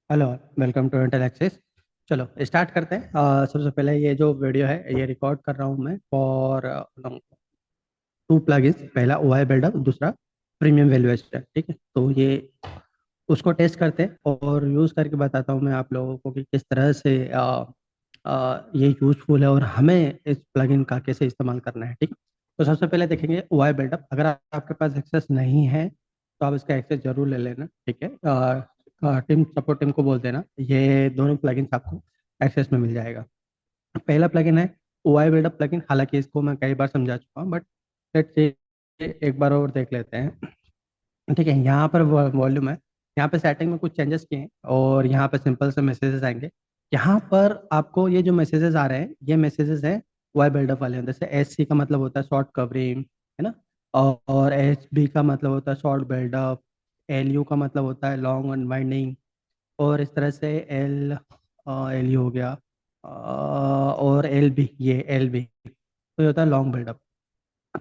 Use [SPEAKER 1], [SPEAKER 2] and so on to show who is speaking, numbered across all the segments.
[SPEAKER 1] Hello. Welcome to Intel Access. चलो start करते हैं। सबसे पहले ये जो वीडियो है ये रिकॉर्ड कर रहा हूँ मैं फॉर टू प्लगइन्स। पहला ओआई बिल्डअप, दूसरा प्रीमियम वैल्यूएशन। ठीक है, तो ये उसको टेस्ट करते हैं और यूज़ करके बताता हूँ मैं आप लोगों को कि किस तरह से ये यूजफुल है और हमें इस प्लगइन का कैसे इस्तेमाल करना है। ठीक है, तो सबसे पहले देखेंगे ओआई बिल्डअप। अगर आपके पास एक्सेस नहीं है तो आप इसका एक्सेस जरूर ले लेना। ठीक है, टीम सपोर्ट टीम को बोल देना, ये दोनों प्लगइन्स आपको एक्सेस में मिल जाएगा। पहला प्लगइन है ओआई बिल्डअप प्लगइन। हालांकि इसको मैं कई बार समझा चुका हूँ, बट लेट्स एक बार और देख लेते हैं। ठीक है, यहाँ पर वॉल्यूम है। यहाँ पे सेटिंग में कुछ चेंजेस किए हैं और यहाँ पे सिंपल से मैसेजेस आएंगे। यहाँ पर आपको ये जो मैसेजेस आ रहे हैं ये मैसेजेस हैं वाई बिल्डअप वाले हैं। जैसे एस सी का मतलब होता है शॉर्ट कवरिंग, है ना। और एच बी का मतलब होता है शॉर्ट बिल्डअप। एल यू का मतलब होता है लॉन्ग अनवाइंडिंग। और इस तरह से एल एल यू हो गया। और एल बी, ये एल बी तो ये होता है लॉन्ग बिल्डअप।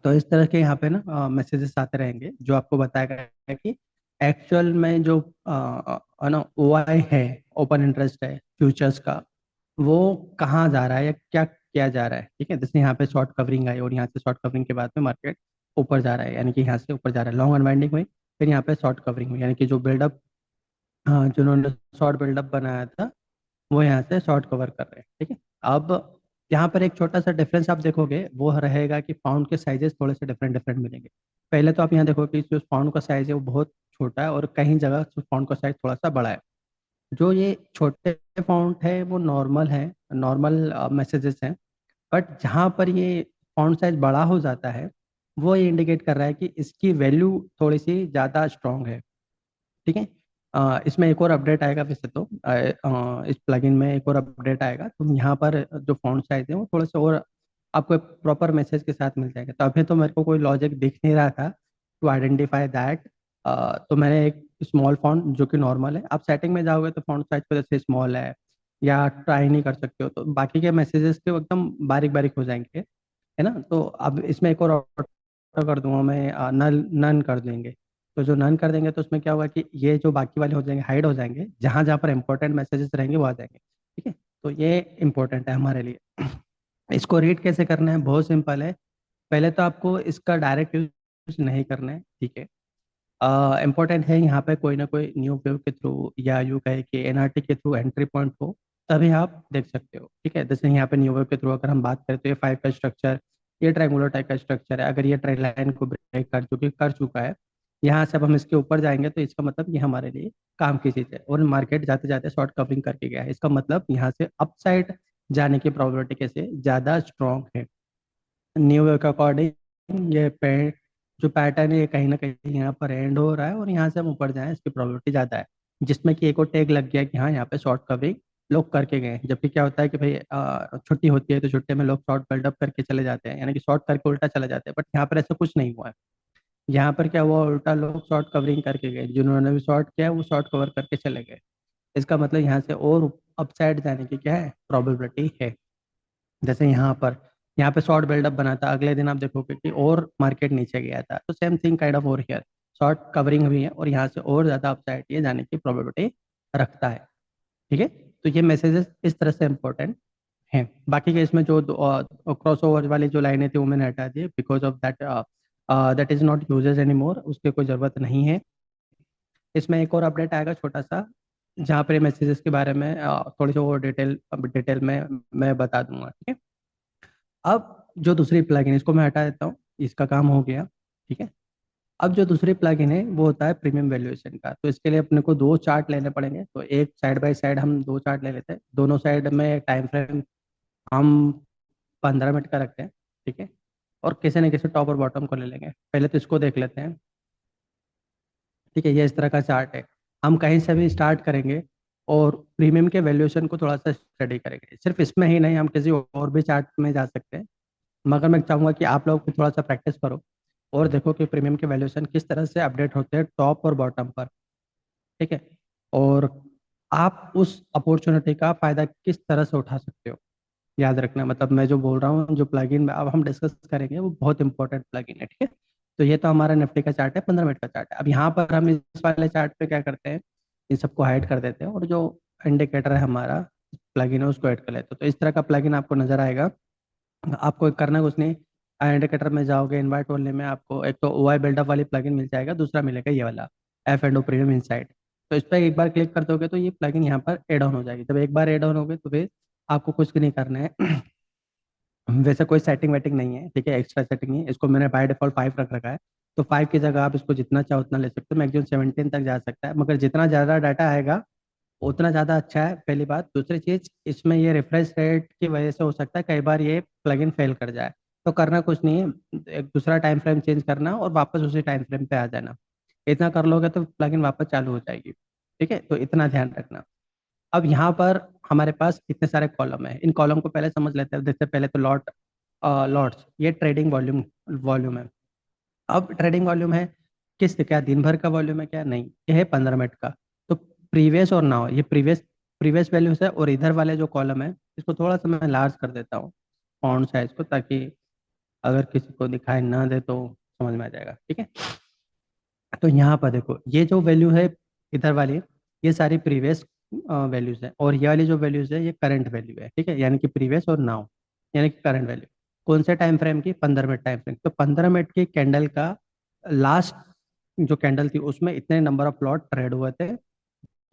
[SPEAKER 1] तो इस तरह के यहाँ पे ना मैसेजेस आते रहेंगे जो आपको बताएगा कि एक्चुअल में जो ना ओआई है, ओपन इंटरेस्ट है फ्यूचर्स का, वो कहाँ जा रहा है या क्या किया जा रहा है। ठीक है, जैसे यहाँ पे शॉर्ट कवरिंग आई और यहाँ से शॉर्ट कवरिंग के बाद में मार्केट ऊपर जा रहा है, यानी कि यहाँ से ऊपर जा रहा है, लॉन्ग अनवाइंडिंग हुई, फिर यहाँ पे शॉर्ट कवरिंग हुई, यानी कि जो बिल्डअप, हाँ, जिन्होंने शॉर्ट बिल्डअप बनाया था वो यहाँ से शॉर्ट कवर कर रहे हैं। ठीक है, अब यहाँ पर एक छोटा सा डिफरेंस आप देखोगे, वो रहेगा कि फाउंड के साइजेस थोड़े से डिफरेंट डिफरेंट मिलेंगे। पहले तो आप यहाँ देखोगे कि जो फाउंड का साइज है वो बहुत छोटा है और कहीं जगह फाउंड का साइज थोड़ा सा बड़ा है। जो ये छोटे फाउंड है वो नॉर्मल है, नॉर्मल मैसेजेस हैं। बट जहाँ पर ये फाउंड साइज बड़ा हो जाता है वो ये इंडिकेट कर रहा है कि इसकी वैल्यू थोड़ी सी ज़्यादा स्ट्रांग है। ठीक है, इसमें एक और अपडेट आएगा वैसे तो, इस प्लगइन में एक और अपडेट आएगा तो यहाँ पर जो फॉन्ट साइज है वो थोड़ा सा और आपको प्रॉपर मैसेज के साथ मिल जाएगा। तो अभी तो मेरे को कोई लॉजिक दिख नहीं रहा था टू आइडेंटिफाई दैट। तो मैंने एक स्मॉल फॉन्ट जो कि नॉर्मल है, आप सेटिंग में जाओगे तो फॉन्ट साइज को जैसे स्मॉल है या ट्राई नहीं कर सकते हो तो बाकी के मैसेजेस के एकदम बारीक बारीक हो जाएंगे, है ना। तो अब इसमें एक और ऑटो कर दूंगा मैं, नन नन कर देंगे। तो जो नन कर देंगे तो उसमें क्या होगा कि ये जो बाकी वाले हो जाएंगे हाइड हो जाएंगे, जहां जहां पर इंपॉर्टेंट मैसेजेस रहेंगे वो आ जाएंगे। ठीक है, तो ये इंपॉर्टेंट है हमारे लिए। इसको रीड कैसे करना है, बहुत सिंपल है। पहले तो आपको इसका डायरेक्ट यूज नहीं करना है। ठीक है, इम्पोर्टेंट है यहाँ पे कोई ना कोई न्यू वेव के थ्रू या यूँ कहे कि एनआरटी के थ्रू एंट्री पॉइंट हो तभी आप देख सकते हो। ठीक है, जैसे यहाँ पे न्यू वेव के थ्रू अगर हम बात करें तो ये फाइव का स्ट्रक्चर, ये ट्रायंगुलर टाइप का स्ट्रक्चर है। अगर ये ट्रेड लाइन को ब्रेक कर चुका है, यहाँ से अब हम इसके ऊपर जाएंगे तो इसका मतलब ये हमारे लिए काम की चीज़ है और मार्केट जाते जाते शॉर्ट कवरिंग करके गया है, इसका मतलब यहाँ से अपसाइड जाने की प्रोबेबिलिटी कैसे ज़्यादा स्ट्रॉन्ग है। न्यू ईयर के अकॉर्डिंग ये जो पैटर्न है ये कहीं ना कहीं यहाँ पर एंड हो रहा है और यहाँ से हम ऊपर जाएं इसकी प्रोबेबिलिटी ज़्यादा है। जिसमें कि एक और टैग लग गया कि हाँ यहाँ पे शॉर्ट कवरिंग लोग करके गए हैं। जबकि क्या होता है कि भाई छुट्टी होती है तो छुट्टी में लोग शॉर्ट बिल्डअप करके चले जाते हैं, यानी कि शॉर्ट करके उल्टा चले जाते हैं, बट यहाँ पर ऐसा कुछ नहीं हुआ है। यहाँ पर क्या हुआ, उल्टा लोग शॉर्ट कवरिंग करके गए, जिन्होंने भी शॉर्ट किया वो शॉर्ट कवर करके चले गए। इसका मतलब यहाँ से और अपसाइड जाने की क्या है, प्रोबेबिलिटी है। जैसे यहाँ पे शॉर्ट बिल्डअप बना था, अगले दिन आप देखोगे कि और मार्केट नीचे गया था, तो same thing kind of over here, short covering हुई है और यहाँ से और ज्यादा अपसाइड ये जाने की प्रोबेबिलिटी रखता है। ठीक है, तो ये मैसेजेस इस तरह से इंपॉर्टेंट हैं। बाकी के इसमें जो क्रॉस ओवर वाली जो लाइनें थी वो मैंने हटा दी because of that, that is not uses anymore, उसकी कोई ज़रूरत नहीं है। इसमें एक और अपडेट आएगा छोटा सा, जहाँ पर मैसेजेस के बारे में थोड़ी सी और डिटेल में मैं बता दूंगा। ठीक है, अब जो दूसरी प्लगइन इसको मैं हटा देता हूँ, इसका काम हो गया। ठीक है, अब जो दूसरी प्लगइन है वो होता है प्रीमियम वैल्यूएशन का। तो इसके लिए अपने को दो चार्ट लेने पड़ेंगे, तो एक साइड बाय साइड हम दो चार्ट ले लेते हैं। दोनों साइड में टाइम फ्रेम हम 15 मिनट का रखते हैं। ठीक है, और किसी न किसी टॉप और बॉटम को ले लेंगे। पहले तो इसको देख लेते हैं। ठीक है, ये इस तरह का चार्ट है। हम कहीं से भी स्टार्ट करेंगे और प्रीमियम के वैल्यूएशन को थोड़ा सा स्टडी करेंगे। सिर्फ इसमें ही नहीं, हम किसी और भी चार्ट में जा सकते हैं, मगर मैं चाहूंगा कि आप लोग थोड़ा सा प्रैक्टिस करो और देखो कि प्रीमियम के वैल्यूएशन किस तरह से अपडेट होते हैं टॉप और बॉटम पर। ठीक है, और आप उस अपॉर्चुनिटी का फायदा किस तरह से उठा सकते हो। याद रखना, मतलब मैं जो बोल रहा हूँ, जो प्लगइन में अब हम डिस्कस करेंगे वो बहुत इंपॉर्टेंट प्लगइन है। ठीक है, तो ये तो हमारा निफ्टी का चार्ट है, 15 मिनट का चार्ट है। अब यहाँ पर हम इस वाले चार्ट पे क्या करते हैं, इन सबको हाइड कर देते हैं और जो इंडिकेटर है हमारा प्लगइन है उसको ऐड कर लेते हैं। तो इस तरह का प्लगइन आपको नजर आएगा। आपको करना कुछ नहीं, इंडिकेटर में जाओगे, इनवाइट ओनली में आपको एक तो ओआई बिल्डअप वाली प्लगइन मिल जाएगा, दूसरा मिलेगा ये वाला F and O premium insight. तो इस पर एक बार क्लिक कर दोगे तो ये प्लगइन यहाँ पर एड ऑन हो जाएगी। जब एक बार एड ऑन हो गई तो फिर आपको कुछ नहीं करना है। वैसे कोई सेटिंग वेटिंग नहीं है, ठीक है, एक्स्ट्रा सेटिंग नहीं है। इसको मैंने बाय डिफॉल्ट 5 रख रखा है। तो 5 की जगह आप इसको जितना चाहो उतना ले सकते हो, मैक्सिमम 17 तक जा सकता है, मगर जितना ज़्यादा डाटा आएगा उतना ज़्यादा अच्छा है, पहली बात। दूसरी चीज़, इसमें ये रिफ्रेश रेट की वजह से हो सकता है कई बार ये प्लगइन फेल कर जाए। तो करना कुछ नहीं है, एक दूसरा टाइम फ्रेम चेंज करना और वापस उसी टाइम फ्रेम पे आ जाना। इतना कर लोगे तो प्लगइन वापस चालू हो जाएगी। ठीक है, तो इतना ध्यान रखना। अब यहाँ पर हमारे पास इतने सारे कॉलम है, इन कॉलम को पहले समझ लेते हैं। देखते पहले तो लॉट्स, ये ट्रेडिंग वॉल्यूम वॉल्यूम है। अब ट्रेडिंग वॉल्यूम है किस, क्या दिन भर का वॉल्यूम है क्या, नहीं, ये है 15 मिनट का। तो प्रीवियस और नाउ, ये प्रीवियस प्रीवियस वैल्यूज है। और इधर वाले जो कॉलम है इसको थोड़ा सा मैं लार्ज कर देता हूँ फॉन्ट साइज को, ताकि अगर किसी को दिखाई ना दे तो समझ में आ जाएगा। ठीक है, तो यहाँ पर देखो ये जो वैल्यू है इधर वाली, ये सारी प्रीवियस वैल्यूज है, और ये वाली जो वैल्यूज है ये करंट वैल्यू है। ठीक है, यानी कि प्रीवियस और नाउ, यानी कि करंट वैल्यू। कौन से टाइम फ्रेम की, 15 मिनट टाइम फ्रेम। तो 15 मिनट की कैंडल का लास्ट जो कैंडल थी उसमें इतने नंबर ऑफ लॉट ट्रेड हुए थे।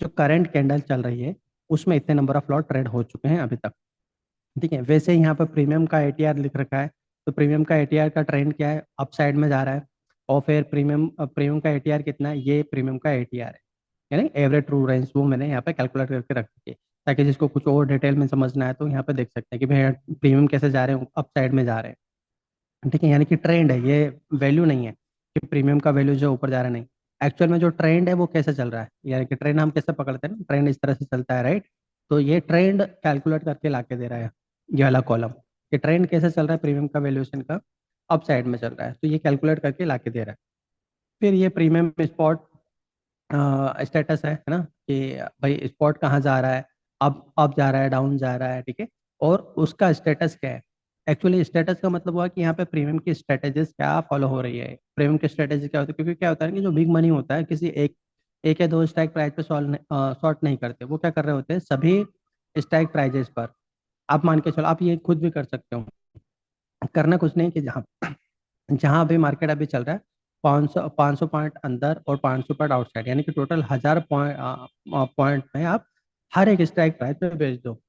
[SPEAKER 1] जो करंट कैंडल चल रही है उसमें इतने नंबर ऑफ लॉट ट्रेड हो चुके हैं अभी तक। ठीक है, वैसे ही यहाँ पर प्रीमियम का एटीआर लिख रखा है। तो प्रीमियम का एटीआर का ट्रेंड क्या है, अप साइड में जा रहा है। और फिर प्रीमियम प्रीमियम का एटीआर कितना है, ये प्रीमियम का एटीआर है, यानी एवरेज ट्रू रेंज, वो मैंने यहाँ पे कैलकुलेट करके रख दी है, ताकि जिसको कुछ और डिटेल में समझना है तो यहाँ पे देख सकते हैं कि भैया प्रीमियम कैसे जा रहे हैं, अप साइड में जा रहे हैं। ठीक है, यानी कि ट्रेंड है, ये वैल्यू नहीं है कि प्रीमियम का वैल्यू जो ऊपर जा रहा है, नहीं। एक्चुअल में जो ट्रेंड है वो कैसे चल रहा है, यानी कि ट्रेंड हम कैसे पकड़ते हैं, ट्रेंड इस तरह से चलता है, राइट। तो ये ट्रेंड कैलकुलेट करके ला के दे रहा है ये वाला कॉलम, कि ट्रेंड कैसे चल रहा है प्रीमियम का वैल्यूएशन का, अप साइड में चल रहा है, तो ये कैलकुलेट करके ला के दे रहा है। फिर ये प्रीमियम स्पॉट स्टेटस है ना, कि भाई स्पॉट कहाँ जा रहा है, अप जा रहा है, डाउन जा रहा है, ठीक है। और उसका स्टेटस क्या है, एक्चुअली स्टेटस का मतलब हुआ कि यहाँ पे प्रीमियम की स्ट्रेटेजीज क्या फॉलो हो रही है। प्रीमियम की स्ट्रेटेजी क्या होती है, क्योंकि क्या होता है कि जो बिग मनी होता है किसी एक एक या दो स्ट्राइक प्राइस पे शॉर्ट नहीं करते, वो क्या कर रहे होते हैं सभी स्ट्राइक प्राइजेस पर। आप मान के चलो, आप ये खुद भी कर सकते हो। करना कुछ नहीं कि जहाँ जहाँ अभी मार्केट अभी चल रहा है 500 पॉइंट अंदर और 500 पॉइंट आउटसाइड, यानी कि टोटल 1000 पॉइंट में आप हर एक स्ट्राइक प्राइस पे बेच दो।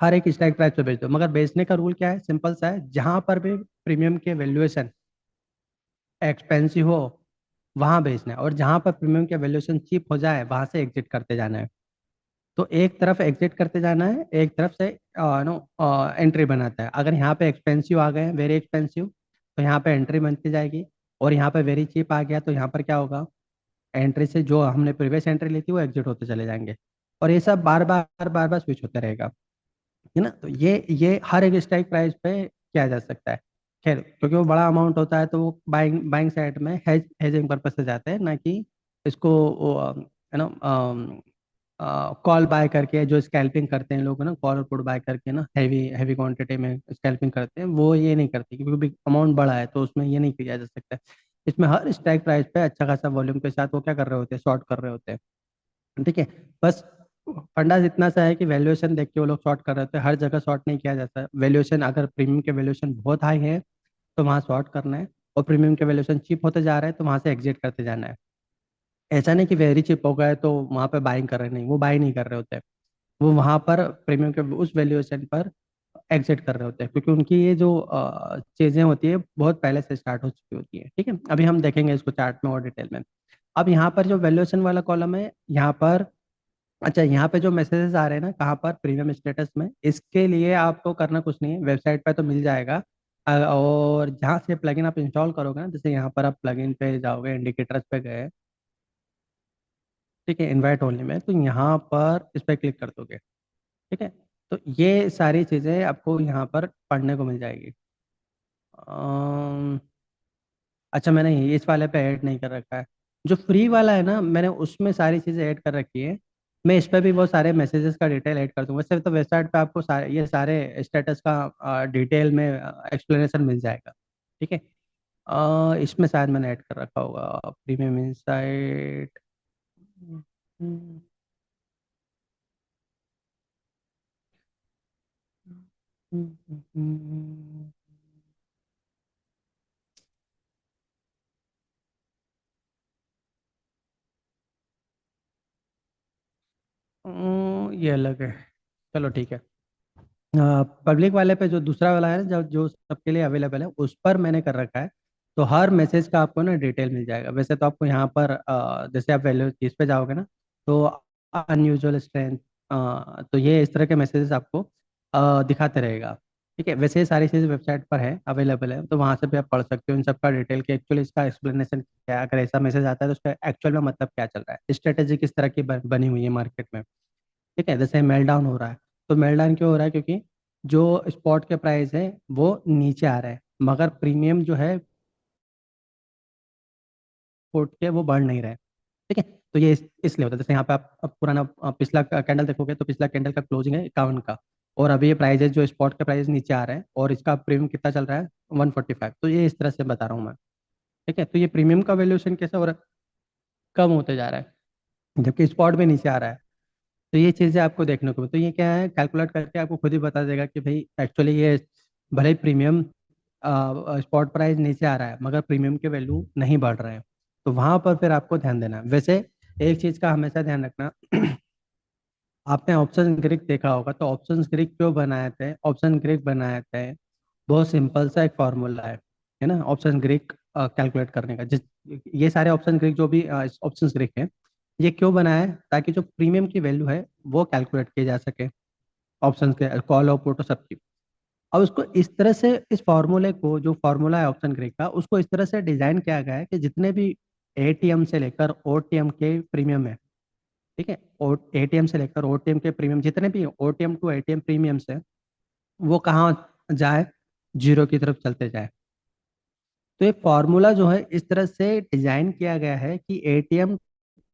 [SPEAKER 1] हर एक स्ट्राइक प्राइस पे बेच दो, मगर बेचने का रूल क्या है, सिंपल सा है, जहां पर भी प्रीमियम के वैल्यूएशन एक्सपेंसिव हो वहां बेचना है, और जहां पर प्रीमियम के वैल्यूएशन चीप हो जाए वहां से एग्जिट करते जाना है। तो एक तरफ एग्जिट करते जाना है, एक तरफ से नो एंट्री बनाता है। अगर यहाँ पे एक्सपेंसिव आ गए, वेरी एक्सपेंसिव, तो यहाँ पे एंट्री बनती जाएगी। और यहाँ पे वेरी चीप आ गया तो यहाँ पर क्या होगा, एंट्री से जो हमने प्रीवियस एंट्री ली थी वो एग्जिट होते चले जाएंगे। और ये सब बार बार स्विच होते रहेगा, है ना। तो ये हर एक स्ट्राइक प्राइस पे किया जा सकता है। खैर, क्योंकि वो बड़ा अमाउंट होता है तो वो बाइंग बाइंग साइड में हेजिंग पर्पज से जाते हैं, ना कि इसको यू नो कॉल बाय करके जो स्कैल्पिंग करते हैं लोग ना, कॉल और पुट बाय करके ना हैवी हैवी क्वांटिटी में स्कैल्पिंग करते हैं, वो ये नहीं करते, क्योंकि अमाउंट बड़ा है तो उसमें ये नहीं किया जा सकता। इसमें हर स्ट्राइक प्राइस पे अच्छा खासा वॉल्यूम के साथ वो क्या कर रहे होते हैं, शॉर्ट कर रहे होते हैं। ठीक है, बस फंडा इतना सा है कि वैल्यूएशन देख के वो लोग शॉर्ट कर रहे होते हैं, हर जगह शॉर्ट नहीं किया जाता। वैल्यूएशन अगर प्रीमियम के वैल्यूएशन बहुत हाई है तो वहाँ शॉर्ट करना है, और प्रीमियम के वैल्यूएशन चीप होते जा रहे हैं तो वहाँ से एग्जिट करते जाना है। ऐसा नहीं कि वेरी चिप हो गए तो वहां पे बाइंग कर रहे, नहीं, वो बाई नहीं कर रहे होते। वो वहां पर प्रीमियम के उस वैल्यूएशन पर एग्जिट कर रहे होते हैं, क्योंकि उनकी ये जो चीजें होती है बहुत पहले से स्टार्ट हो चुकी होती है। ठीक है, अभी हम देखेंगे इसको चार्ट में और डिटेल में। अब यहाँ पर जो वैल्यूएशन वाला कॉलम है यहाँ पर, अच्छा, यहाँ पे जो मैसेजेस आ रहे हैं ना, कहाँ पर, प्रीमियम स्टेटस में, इसके लिए आपको करना कुछ नहीं है, वेबसाइट पे तो मिल जाएगा। और जहाँ से प्लगइन आप इंस्टॉल करोगे ना, जैसे यहाँ पर आप प्लगइन पे जाओगे, इंडिकेटर्स पे गए, ठीक है, इनवाइट ओनली में, तो यहाँ पर इस पर क्लिक कर दोगे। ठीक है, तो ये सारी चीज़ें आपको यहाँ पर पढ़ने को मिल जाएगी। अम्म, अच्छा, मैंने इस वाले पे ऐड नहीं कर रखा है। जो फ्री वाला है ना, मैंने उसमें सारी चीज़ें ऐड कर रखी है। मैं इस पर भी वो सारे मैसेजेस का डिटेल ऐड कर दूंगा। वैसे तो वेबसाइट पे आपको सारे ये सारे स्टेटस का डिटेल में एक्सप्लेनेशन मिल जाएगा। ठीक है, इसमें शायद मैंने ऐड कर रखा होगा प्रीमियम इनसाइट। हम्म, हम्म, ये अलग है। चलो ठीक है। पब्लिक वाले पे जो दूसरा वाला है ना, जो जो सबके लिए अवेलेबल है, उस पर मैंने कर रखा है। तो हर मैसेज का आपको ना डिटेल मिल जाएगा। वैसे तो आपको यहाँ पर जैसे आप वैल्यू चीज पे जाओगे ना, तो अनयूजुअल स्ट्रेंथ, तो ये इस तरह के मैसेजेस आपको दिखाते रहेगा। ठीक है, वैसे ये सारी चीज़ वेबसाइट पर है, अवेलेबल है, तो वहाँ से भी आप पढ़ सकते हो इन सबका डिटेल कि एक्चुअली इसका एक्सप्लेनेशन क्या है। अगर ऐसा मैसेज आता है तो उसका एक्चुअल में मतलब क्या चल रहा है, स्ट्रेटेजी किस तरह की बनी हुई है मार्केट में। ठीक है, जैसे मेल डाउन हो रहा है, तो मेल डाउन क्यों हो रहा है? क्योंकि जो स्पॉट के प्राइस है वो नीचे आ रहा है, मगर प्रीमियम जो है कोट के वो बढ़ नहीं रहे। ठीक है, तो ये इसलिए होता है। जैसे यहाँ पे आप पुराना पिछला कैंडल देखोगे, तो पिछला कैंडल का क्लोजिंग है 51 का, और अभी ये प्राइस है जो स्पॉट के प्राइस नीचे आ रहे हैं, और इसका प्रीमियम कितना चल रहा है? 145। तो ये इस तरह से बता रहा हूँ मैं। ठीक है, तो ये प्रीमियम का वैल्यूएशन कैसा हो रहा है? कम होते जा रहा है, जबकि स्पॉट में नीचे आ रहा है। तो ये चीज़ें आपको देखने को, तो ये क्या है, कैलकुलेट करके आपको खुद ही बता देगा कि भाई एक्चुअली ये भले ही प्रीमियम स्पॉट प्राइस नीचे आ रहा है, मगर प्रीमियम के वैल्यू नहीं बढ़ रहे हैं। तो वहां पर फिर आपको ध्यान देना है। वैसे एक चीज का हमेशा ध्यान रखना, आपने ऑप्शन ग्रिड देखा होगा, तो ऑप्शन ग्रिड क्यों बनाए थे? ऑप्शन ग्रिड बनाए थे, बहुत सिंपल सा एक फॉर्मूला है ना ऑप्शन ग्रिड कैलकुलेट करने का। जिस ये सारे ऑप्शन ग्रिड जो भी ऑप्शन ग्रिड है, ये क्यों बनाया है? ताकि जो प्रीमियम की वैल्यू है वो कैलकुलेट की जा सके, ऑप्शन के कॉल और पुट और सबकी। अब उसको इस तरह से, इस फॉर्मूले को, जो फॉर्मूला है ऑप्शन ग्रे का, उसको इस तरह से डिजाइन किया गया है कि जितने भी एटीएम से लेकर ओटीएम के प्रीमियम है, ठीक है, और एटीएम से लेकर ओटीएम के प्रीमियम, जितने भी ओटीएम टू एटीएम प्रीमियम्स है, वो कहाँ जाए? जीरो की तरफ चलते जाए। तो ये फॉर्मूला जो है इस तरह से डिजाइन किया गया है कि एटीएम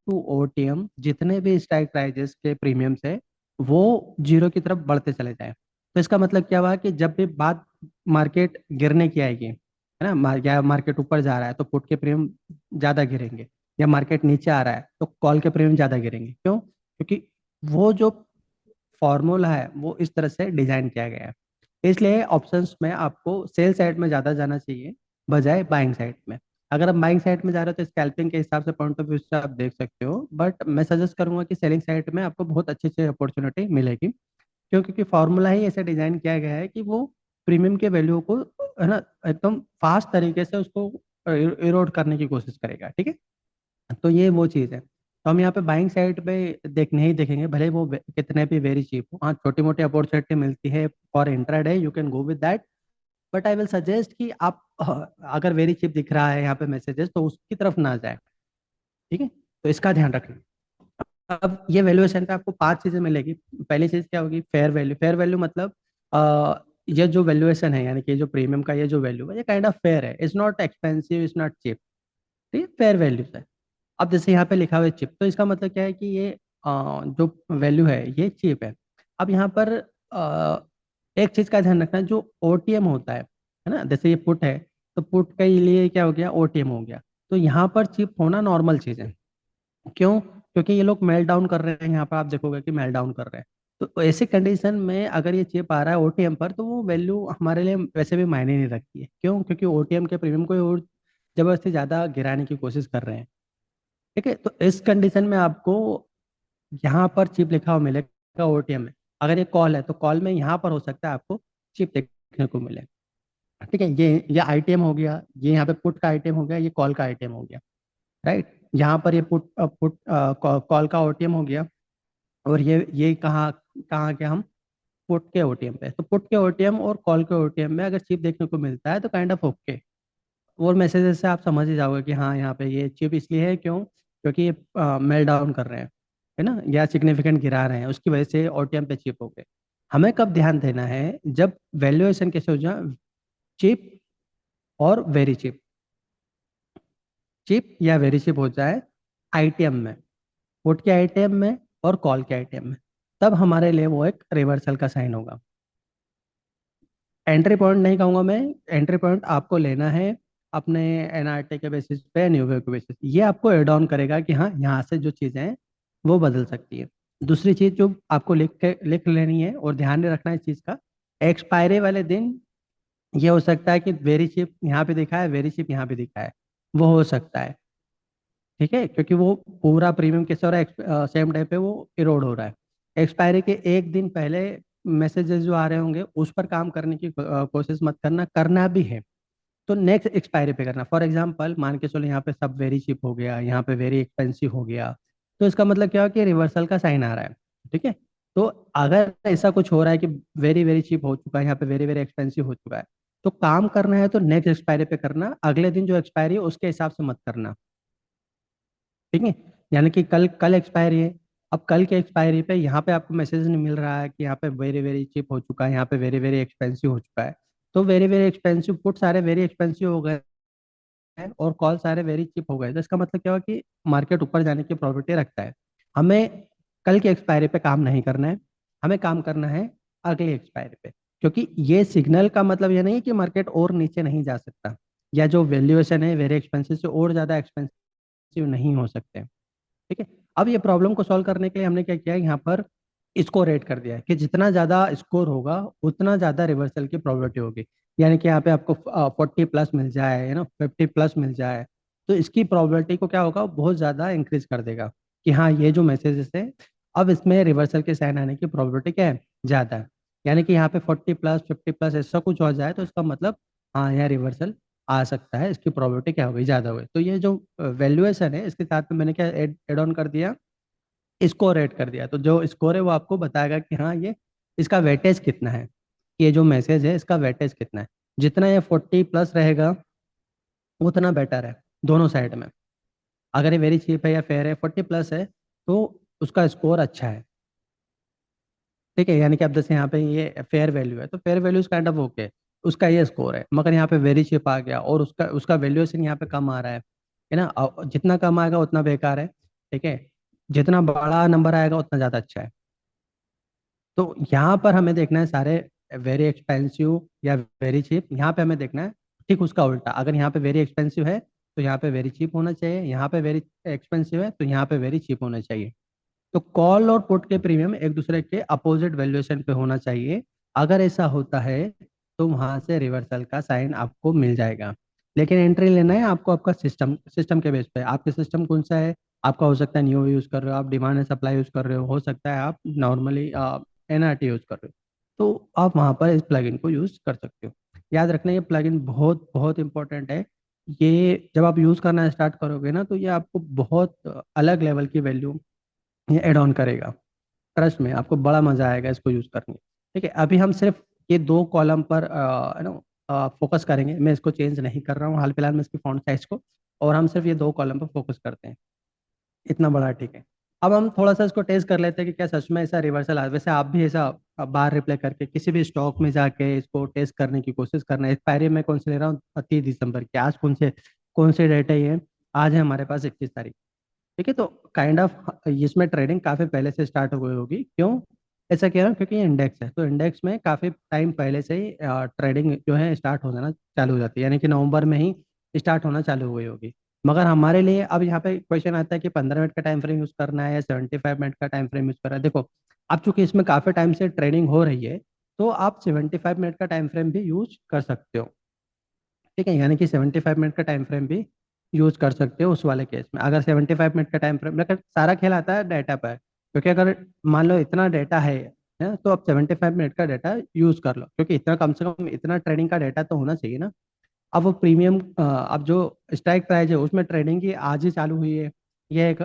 [SPEAKER 1] टू ओटीएम जितने भी स्ट्राइक प्राइजेस के प्रीमियम्स है, वो जीरो की तरफ बढ़ते चले जाए। तो इसका मतलब क्या हुआ कि जब भी बात मार्केट गिरने की आएगी, है ना, या मार्केट ऊपर जा रहा है तो पुट के प्रीमियम ज्यादा गिरेंगे, या मार्केट नीचे आ रहा है तो कॉल के प्रीमियम ज्यादा गिरेंगे। क्यों? क्योंकि वो जो फॉर्मूला है वो इस तरह से डिजाइन किया गया है। इसलिए ऑप्शंस में आपको सेल साइड में ज्यादा जाना चाहिए, बजाय बाइंग साइड में। अगर आप बाइंग साइड में जा रहे हो तो स्कैल्पिंग के हिसाब से पॉइंट ऑफ व्यू से आप देख सकते हो, बट मैं सजेस्ट करूंगा कि सेलिंग साइड में आपको बहुत अच्छी अच्छी अपॉर्चुनिटी मिलेगी। क्यों? क्योंकि फॉर्मूला ही ऐसे डिजाइन किया गया है कि वो प्रीमियम के वैल्यू को, है ना, एकदम फास्ट तरीके से उसको इरोड करने की कोशिश करेगा। ठीक है, तो ये वो चीज़ है। तो हम यहाँ पे बाइंग साइड पे देखने ही देखेंगे, भले वो कितने भी वेरी चीप हो। हाँ, छोटी मोटी अपॉर्चुनिटी मिलती है for intraday, you can go with that, but I will suggest कि आप अगर वेरी चीप दिख रहा है यहाँ पे मैसेजेस, तो उसकी तरफ ना जाए। ठीक है, तो इसका ध्यान रखना। अब ये वैल्यूएशन पे आपको पांच चीजें मिलेगी। पहली चीज क्या होगी? Fair value. फेयर वैल्यू मतलब ये जो वैल्यूएशन है, यानी कि जो प्रीमियम का ये जो वैल्यू है, ये काइंड ऑफ फेयर है, it's not expensive, it's not cheap. ठीक है, फेयर वैल्यू है। अब जैसे यहाँ पे लिखा हुआ है चिप, तो इसका मतलब क्या है कि ये जो वैल्यू है ये चिप है। अब यहाँ पर एक चीज का ध्यान रखना, जो ओटीएम होता है ना, जैसे ये पुट है, तो पुट के लिए क्या हो गया? ओटीएम हो गया। तो यहाँ पर चिप होना नॉर्मल चीज है। क्यों? क्योंकि ये लोग मेल डाउन कर रहे हैं, यहाँ पर आप देखोगे कि मेल डाउन कर रहे हैं। तो ऐसे कंडीशन में अगर ये चिप आ रहा है ओटीएम पर, तो वो वैल्यू हमारे लिए वैसे भी मायने नहीं रखती है। क्यों? क्योंकि ओटीएम के प्रीमियम को और जबरदस्ती ज्यादा गिराने की कोशिश कर रहे हैं। ठीक है, तो इस कंडीशन में आपको यहाँ पर चिप लिखा हुआ मिलेगा ओटीएम में। अगर ये कॉल है तो कॉल में यहाँ पर हो सकता है आपको चिप देखने को मिले। ठीक है, ये आईटीएम हो गया, ये यहाँ पे पुट का आइटम हो गया, ये कॉल का आइटम हो गया। राइट, यहाँ पर ये पुट पुट कॉल का ओटीएम हो गया, और ये कहाँ कहाँ के हम? पुट के ओटीएम पे। तो पुट के ओटीएम और कॉल के ओटीएम में अगर चिप देखने को मिलता है तो काइंड ऑफ ओके। और मैसेजेस से आप समझ ही जाओगे कि हाँ, यहाँ पे ये चिप इसलिए है, क्यों? क्योंकि ये मेल डाउन कर रहे हैं, है ना, या सिग्निफिकेंट गिरा रहे हैं, उसकी वजह से ओटीएम पे चिप हो गए। हमें कब ध्यान देना है? जब वैल्यूएशन कैसे हो जाए? चिप और वेरी चिप, चिप या वेरी चिप हो जाए आईटीएम में, पुट के आईटीएम में और कॉल के आईटीएम में, तब हमारे लिए वो एक रिवर्सल का साइन होगा। एंट्री पॉइंट नहीं कहूंगा मैं, एंट्री पॉइंट आपको लेना है अपने एनआरटी के बेसिस पे, न्यूवे के बेसिस। ये आपको एड ऑन करेगा कि हाँ, यहाँ से जो चीजें हैं वो बदल सकती है। दूसरी चीज जो आपको लिख लेनी है और ध्यान में रखना है इस चीज का, एक्सपायरी वाले दिन ये हो सकता है कि वेरी चिप यहाँ पे दिखा है, वेरी चिप यहाँ पे दिखा है, वो हो सकता है। ठीक है, क्योंकि वो पूरा प्रीमियम कैसे हो रहा है, सेम टाइम पे वो इरोड हो रहा है। एक्सपायरी के एक दिन पहले मैसेजेस जो आ रहे होंगे उस पर काम करने की कोशिश मत करना, करना भी है तो नेक्स्ट एक्सपायरी पे करना। फॉर एग्जांपल मान के चलो यहाँ पे सब वेरी चीप हो गया, यहाँ पे वेरी एक्सपेंसिव हो गया, तो इसका मतलब क्या हो कि रिवर्सल का साइन आ रहा है। ठीक है, तो अगर ऐसा कुछ हो रहा है कि वेरी वेरी चीप हो चुका है, यहाँ पे वेरी वेरी एक्सपेंसिव हो चुका है, तो काम करना है तो नेक्स्ट एक्सपायरी पे करना, अगले दिन जो एक्सपायरी है उसके हिसाब से मत करना। ठीक है, यानी कि कल कल एक्सपायरी है, अब कल के एक्सपायरी पे यहाँ पे आपको मैसेज नहीं मिल रहा है कि यहाँ पे वेरी वेरी चीप हो चुका है, यहाँ पे वेरी वेरी एक्सपेंसिव हो चुका है, तो वेरी वेरी एक्सपेंसिव पुट सारे वेरी एक्सपेंसिव हो गए हैं और कॉल सारे वेरी चीप हो गए, तो इसका मतलब क्या हुआ कि मार्केट ऊपर जाने की प्रोबेबिलिटी रखता है। हमें कल की एक्सपायरी पे काम नहीं करना है, हमें काम करना है अगली एक्सपायरी पे, क्योंकि ये सिग्नल का मतलब ये नहीं है कि मार्केट और नीचे नहीं जा सकता, या जो वैल्यूएशन है वेरी एक्सपेंसिव से और ज्यादा एक्सपेंसिव नहीं हो सकते। ठीक है, अब ये प्रॉब्लम को सॉल्व करने के लिए हमने क्या किया है, यहाँ पर इसको रेट कर दिया है कि जितना ज्यादा स्कोर होगा उतना ज्यादा रिवर्सल की प्रोबेबिलिटी होगी। यानी कि यहाँ पे आपको 40+ मिल जाए, 50+ मिल जाए, तो इसकी प्रोबेबिलिटी को क्या होगा, बहुत ज्यादा इंक्रीज कर देगा कि हाँ ये जो मैसेजेस है अब इसमें रिवर्सल के साइन आने की प्रोबेबिलिटी क्या है, ज्यादा है। यानी कि यहाँ पे 40+, 50+ ऐसा कुछ हो जाए तो इसका मतलब हाँ यहाँ रिवर्सल आ सकता है, इसकी प्रोबेबिलिटी क्या हो गई, ज्यादा हो गई। तो ये जो वैल्यूएशन है इसके साथ में मैंने क्या एड ऑन कर दिया, स्कोर ऐड कर दिया, तो जो स्कोर है वो आपको बताएगा कि हाँ ये इसका वेटेज कितना है, ये जो मैसेज है इसका वेटेज कितना है। जितना ये 40+ रहेगा उतना बेटर है दोनों साइड में। अगर ये वेरी चीप है या फेयर है, 40+ है तो उसका स्कोर अच्छा है। ठीक है, यानी कि अब जैसे यहाँ पे ये फेयर वैल्यू है तो fair value kind of okay, उसका ये स्कोर है। मगर यहाँ पे वेरी चिप आ गया और उसका उसका वैल्यूएशन यहाँ पे कम आ रहा है ना, जितना कम आएगा उतना बेकार है। ठीक है, जितना बड़ा नंबर आएगा उतना ज्यादा अच्छा है। तो यहाँ पर हमें देखना है सारे वेरी एक्सपेंसिव या वेरी चीप, यहाँ पे हमें देखना है ठीक उसका उल्टा। अगर यहाँ पे वेरी एक्सपेंसिव है तो यहाँ पे वेरी चीप होना चाहिए, यहाँ पे वेरी एक्सपेंसिव है तो यहाँ पे वेरी चीप होना चाहिए। तो कॉल और पुट के प्रीमियम एक दूसरे के अपोजिट वैल्यूएशन पे होना चाहिए। अगर ऐसा होता है तो वहां से रिवर्सल का साइन आपको मिल जाएगा। लेकिन एंट्री लेना है आपको आपका सिस्टम सिस्टम के बेस पे, आपके सिस्टम कौन सा है। आपका हो सकता है न्यू यूज कर रहे हो, आप डिमांड एंड सप्लाई यूज कर रहे हो सकता है आप नॉर्मली एनआरटी यूज कर रहे हो, तो आप वहां पर इस प्लगइन को यूज कर सकते हो। याद रखना ये प्लगइन बहुत बहुत इंपॉर्टेंट है। ये जब आप यूज करना स्टार्ट करोगे ना तो ये आपको बहुत अलग लेवल की वैल्यू ये एड ऑन करेगा। ट्रस्ट में आपको बड़ा मजा आएगा इसको यूज करने में। ठीक है, अभी हम सिर्फ ये दो कॉलम पर फोकस करेंगे, मैं इसको चेंज नहीं कर रहा हूँ हाल फिलहाल में इसकी फॉन्ट साइज को, और हम सिर्फ ये दो कॉलम पर फोकस करते हैं, इतना बड़ा ठीक है। अब हम थोड़ा सा इसको टेस्ट कर लेते हैं कि क्या सच में ऐसा रिवर्सल आ, वैसे आप भी ऐसा बार रिप्ले करके किसी भी स्टॉक में जाके इसको टेस्ट करने की कोशिश करना। एक्सपायरी में कौन से ले रहा हूँ, 30 दिसंबर की, आज कौन से डेट है ये, आज है हमारे पास 21 तारीख। ठीक है, तो काइंड ऑफ इसमें ट्रेडिंग काफी पहले से स्टार्ट हो गई होगी। क्यों ऐसा कह रहा हूँ, क्योंकि ये इंडेक्स है तो इंडेक्स में काफी टाइम पहले से ही ट्रेडिंग जो है स्टार्ट हो जाना चालू हो जाती है, यानी कि नवंबर में ही स्टार्ट होना चालू हो गई होगी। मगर हमारे लिए अब यहाँ पे क्वेश्चन आता है कि 15 मिनट का टाइम फ्रेम यूज करना है या 75 मिनट का टाइम फ्रेम यूज करना है। देखो, अब चूंकि इसमें काफी टाइम से ट्रेडिंग हो रही है तो आप 75 मिनट का टाइम फ्रेम भी यूज कर सकते हो। ठीक है, यानी कि 75 मिनट का टाइम फ्रेम भी यूज कर सकते हो उस वाले केस में। अगर 75 मिनट का टाइम फ्रेम, लेकिन सारा खेल आता है डाटा पर, क्योंकि अगर मान लो इतना डाटा है तो आप 75 मिनट का डाटा यूज कर लो, क्योंकि इतना कम से कम इतना ट्रेडिंग का डाटा तो होना चाहिए ना। अब वो प्रीमियम अब जो स्ट्राइक प्राइस है उसमें ट्रेडिंग की आज ही चालू हुई है, ये एक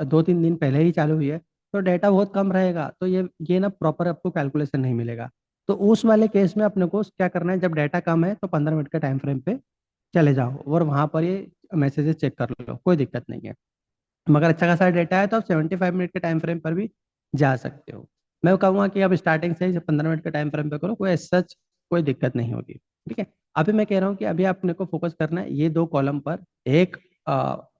[SPEAKER 1] 2-3 दिन पहले ही चालू हुई है, तो डाटा बहुत कम रहेगा, तो ये ना प्रॉपर आपको कैलकुलेशन नहीं मिलेगा। तो उस वाले केस में अपने को क्या करना है, जब डाटा कम है तो 15 मिनट के टाइम फ्रेम पे चले जाओ और वहां पर ये मैसेजेस चेक कर लो, कोई दिक्कत नहीं है। मगर अच्छा खासा डेटा है तो आप 75 मिनट के टाइम फ्रेम पर भी जा सकते हो। मैं कहूँगा कि अब स्टार्टिंग से ही 15 मिनट के टाइम फ्रेम पे करो, कोई सच कोई दिक्कत नहीं होगी। ठीक है, अभी मैं कह रहा हूँ कि अभी अपने को फोकस करना है ये दो कॉलम पर, एक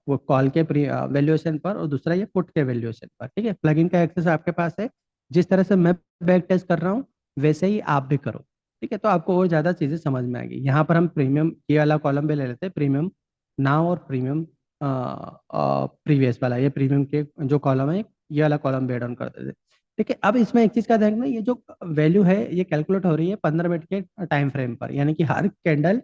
[SPEAKER 1] वो कॉल के वैल्यूएशन पर और दूसरा ये पुट के वैल्यूएशन पर। ठीक है, प्लगइन का एक्सेस आपके पास है, जिस तरह से मैं बैक टेस्ट कर रहा हूँ वैसे ही आप भी करो। ठीक है, तो आपको और ज़्यादा चीज़ें समझ में आएगी। यहाँ पर हम प्रीमियम ये वाला कॉलम भी ले लेते हैं, प्रीमियम नाउ और प्रीमियम प्रीवियस वाला, ये प्रीमियम के जो कॉलम है ये वाला कॉलम बेड ऑन कर देते। ठीक है, अब इसमें एक चीज का ध्यान रखना, ये जो वैल्यू है ये कैलकुलेट हो रही है 15 मिनट के टाइम फ्रेम पर, यानी कि हर कैंडल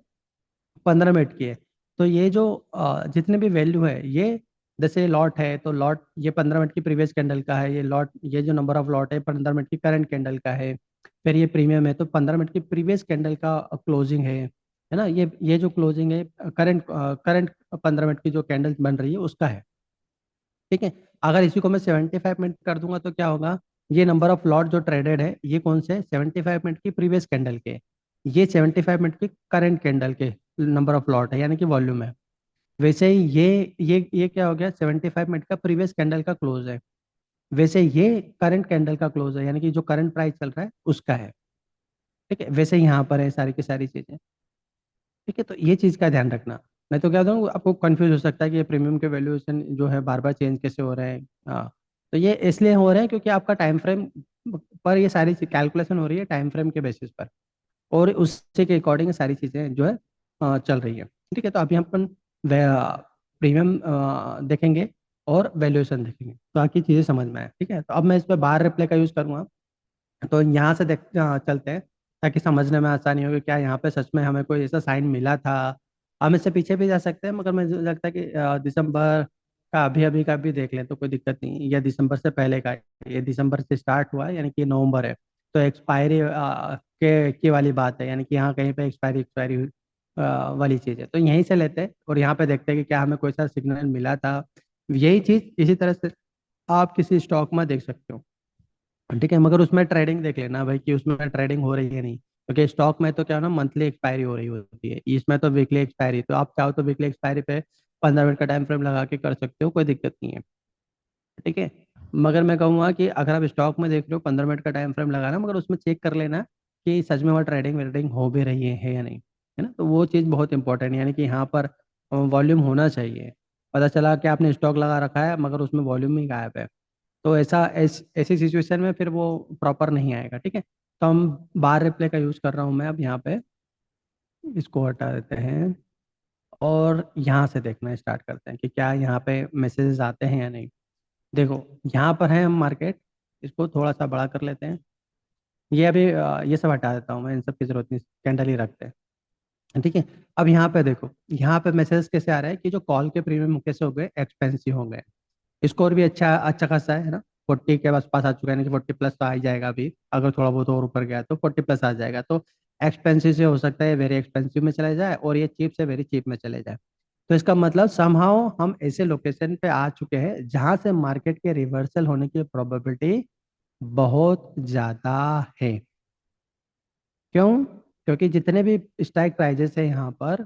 [SPEAKER 1] 15 मिनट की है। तो ये जो जितने भी वैल्यू है ये, जैसे लॉट है तो लॉट ये 15 मिनट की प्रीवियस कैंडल का है, ये लॉट ये जो नंबर ऑफ लॉट है 15 मिनट की करंट कैंडल का है। फिर ये प्रीमियम है तो 15 मिनट की प्रीवियस कैंडल का क्लोजिंग है ना, ये जो क्लोजिंग है करंट करंट 15 मिनट की जो कैंडल बन रही है उसका है। ठीक है, अगर इसी को मैं 75 मिनट कर दूंगा तो क्या होगा, ये नंबर ऑफ लॉट जो ट्रेडेड है ये कौन से 75 मिनट की प्रीवियस कैंडल के, ये 75 मिनट की करंट कैंडल के नंबर ऑफ लॉट है, यानी कि वॉल्यूम है। वैसे ही ये क्या हो गया, 75 मिनट का प्रीवियस कैंडल का क्लोज है। वैसे ये करंट कैंडल का क्लोज है, यानी कि जो करंट प्राइस चल रहा है उसका है। ठीक है, वैसे ही यहाँ पर है सारी की सारी चीजें। ठीक है, तो ये चीज का ध्यान रखना, नहीं तो क्या होता आपको कंफ्यूज हो सकता है कि ये प्रीमियम के वैल्यूएशन जो है बार बार चेंज कैसे हो रहे हैं। हाँ, तो ये इसलिए हो रहे हैं क्योंकि आपका टाइम फ्रेम पर ये सारी कैलकुलेशन हो रही है टाइम फ्रेम के बेसिस पर, और उससे के अकॉर्डिंग ये सारी चीजें जो है चल रही है। ठीक है, तो अभी हम अपन प्रीमियम देखेंगे और वैल्यूएशन देखेंगे ताकि चीजें समझ में आए। ठीक है, तो अब मैं इस पर बार रिप्ले का यूज करूंगा। तो यहाँ से चलते हैं ताकि समझने में आसानी होगी, क्या यहाँ पे सच में हमें कोई ऐसा साइन मिला था। हम इससे पीछे भी जा सकते हैं, मगर मुझे लगता है कि दिसंबर का अभी अभी का भी देख लें तो कोई दिक्कत नहीं, या दिसंबर से पहले का, ये दिसंबर से स्टार्ट हुआ है यानी कि नवंबर है। तो एक्सपायरी के की वाली बात है, यानी कि यहाँ कहीं पे एक्सपायरी एक्सपायरी वाली चीज़ है, तो यहीं से लेते हैं और यहाँ पे देखते हैं कि क्या हमें कोई सा सिग्नल मिला था। यही चीज़ इसी तरह से आप किसी स्टॉक में देख सकते हो। ठीक है, मगर उसमें ट्रेडिंग देख लेना भाई कि उसमें ट्रेडिंग हो रही है नहीं, क्योंकि स्टॉक में तो क्या है ना, मंथली एक्सपायरी हो रही होती है, इसमें तो वीकली एक्सपायरी, तो आप चाहो तो वीकली एक्सपायरी पे 15 मिनट का टाइम फ्रेम लगा के कर सकते हो, कोई दिक्कत नहीं है। ठीक है, मगर मैं कहूँगा कि अगर आप स्टॉक में देख रहे हो 15 मिनट का टाइम फ्रेम लगाना, मगर उसमें चेक कर लेना कि सच में वहाँ ट्रेडिंग वेडिंग हो भी रही है या नहीं, है ना, तो वो चीज़ बहुत इंपॉर्टेंट है, यानी कि यहाँ पर वॉल्यूम होना चाहिए। पता चला कि आपने स्टॉक लगा रखा है मगर उसमें वॉल्यूम ही गायब है, तो ऐसी सिचुएशन में फिर वो प्रॉपर नहीं आएगा। ठीक है, तो हम बार रिप्ले का यूज़ कर रहा हूँ मैं अब यहाँ पे, इसको हटा देते हैं और यहाँ से देखना स्टार्ट करते हैं कि क्या यहाँ पे मैसेजेस आते हैं या नहीं। देखो, यहाँ पर है हम मार्केट, इसको थोड़ा सा बड़ा कर लेते हैं। ये अभी ये सब हटा देता हूँ मैं, इन सब की जरूरत नहीं, कैंडल ही रखते हैं। ठीक है, अब यहाँ पे देखो, यहाँ पे मैसेज कैसे आ रहा है कि जो कॉल के प्रीमियम कैसे हो गए, एक्सपेंसिव हो गए। स्कोर भी अच्छा अच्छा खासा है ना, 40 के आसपास आ चुका है, यानी कि 40 प्लस तो आ ही जाएगा अभी, अगर थोड़ा बहुत और ऊपर गया तो 40 प्लस आ जाएगा। तो एक्सपेंसिव से हो सकता है वेरी एक्सपेंसिव में चला जाए, और ये चीप से वेरी चीप में चले जाए। तो इसका मतलब समहाउ हम ऐसे लोकेशन पे आ चुके हैं जहां से मार्केट के रिवर्सल होने की प्रोबेबिलिटी बहुत ज्यादा है। क्यों? क्योंकि जितने भी स्ट्राइक प्राइजेस है यहाँ पर,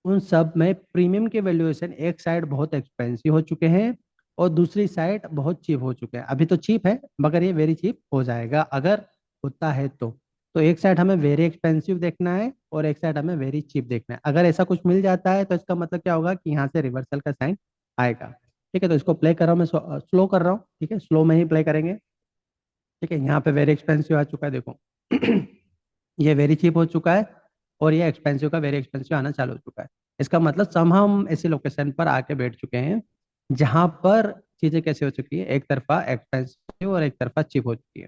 [SPEAKER 1] उन सब में प्रीमियम के वैल्यूएशन एक साइड बहुत एक्सपेंसिव हो चुके हैं और दूसरी साइड बहुत चीप हो चुके हैं। अभी तो चीप है मगर ये वेरी चीप हो जाएगा अगर होता है तो एक साइड हमें वेरी एक्सपेंसिव देखना है और एक साइड हमें वेरी चीप देखना है। अगर ऐसा कुछ मिल जाता है तो इसका मतलब क्या होगा कि यहाँ से रिवर्सल का साइन आएगा। ठीक है, तो इसको प्ले कर रहा हूँ मैं, स्लो कर रहा हूँ। ठीक है, स्लो में ही प्ले करेंगे। ठीक है, यहाँ पे वेरी एक्सपेंसिव आ चुका है देखो। ये वेरी चीप हो चुका है और ये एक्सपेंसिव का वेरी एक्सपेंसिव आना चालू हो चुका है। इसका मतलब सम हम ऐसी लोकेशन पर आके बैठ चुके हैं जहां पर चीजें कैसे हो चुकी है, एक तरफा एक्सपेंसिव और एक तरफा चीप हो चुकी है।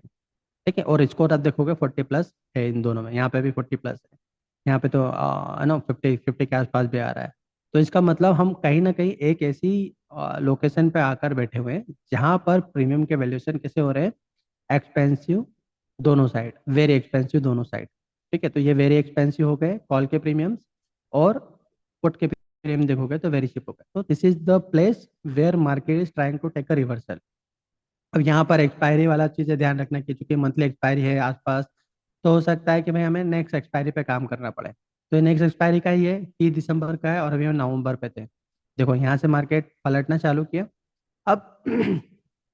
[SPEAKER 1] ठीक है, और स्कोर आप देखोगे 40 प्लस है इन दोनों में, यहाँ पे भी 40 प्लस है, यहाँ पे तो है ना 50 50 के आसपास भी आ रहा है। तो इसका मतलब हम कहीं ना कहीं एक ऐसी लोकेशन पे आकर बैठे हुए हैं जहां पर प्रीमियम के वैल्यूएशन कैसे हो रहे हैं, एक्सपेंसिव दोनों साइड, वेरी एक्सपेंसिव दोनों साइड। ठीक है, तो ये वेरी एक्सपेंसिव हो गए कॉल के प्रीमियम्स, और पुट के प्रीमियम देखोगे तो वेरी चीप हो गए। तो this is the place where market is trying to take a reversal. अब यहाँ पर एक्सपायरी वाला चीज़ें ध्यान रखना कि चूंकि मंथली एक्सपायरी है आसपास, तो हो सकता है कि भाई हमें नेक्स्ट एक्सपायरी पे काम करना पड़े। तो ये नेक्स्ट एक्सपायरी का ही है, 30 दिसंबर का है और अभी हम नवंबर पे थे। देखो, यहाँ से मार्केट पलटना चालू किया। अब